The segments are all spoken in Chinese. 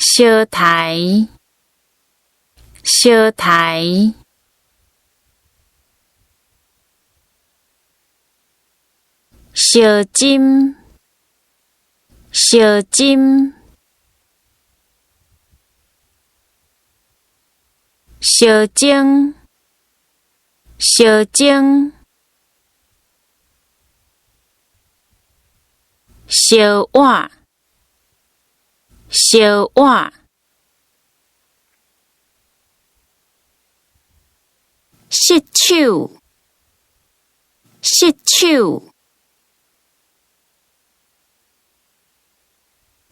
烧台，烧台，烧针，烧针，烧蒸，烧蒸，烧碗，烧碗，失手，失手，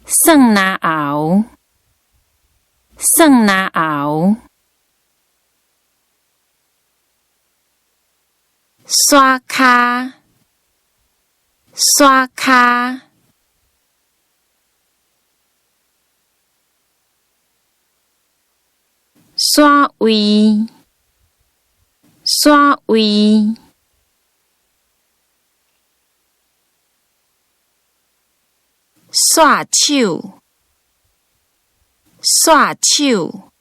酸拿熬，酸拿熬，刷骹，刷骹，刷胃，刷胃，刷手，刷手，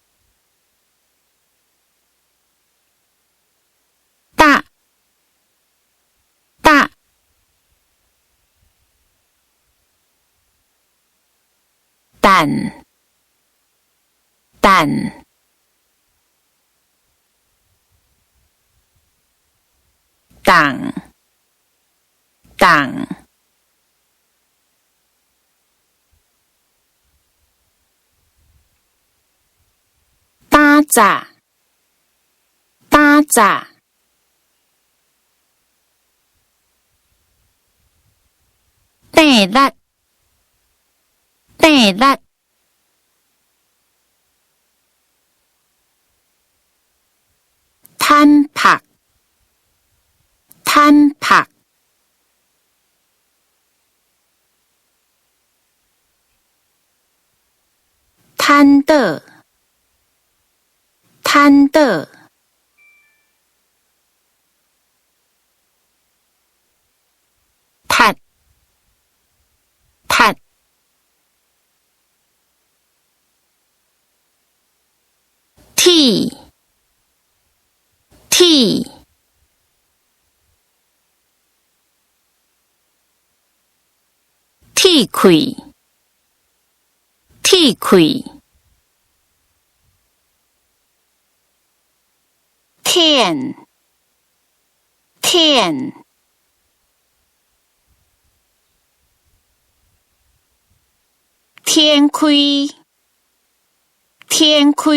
打，打，等，等，等，等，打杂，打杂，第六，第六，摊拍，摊拍，摊倒，摊倒，踢，踢，踢，踢，踢开，踢开，天，天，天开，天开，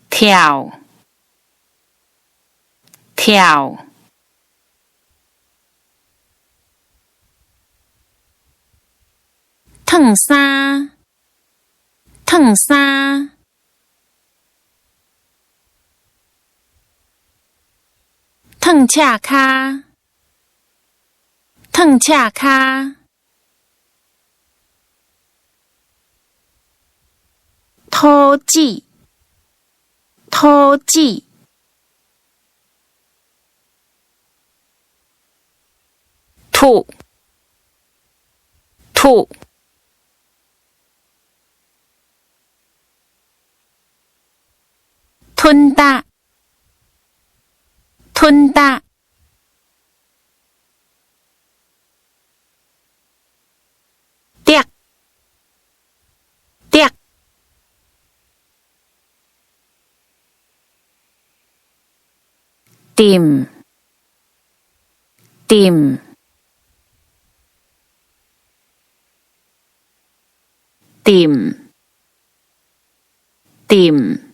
跳，跳，烫衫，烫衫，烫赤骹，烫赤骹，土子，土子，吐，吐，吞打，吞打，跌，跌，掂，掂，掂，掂。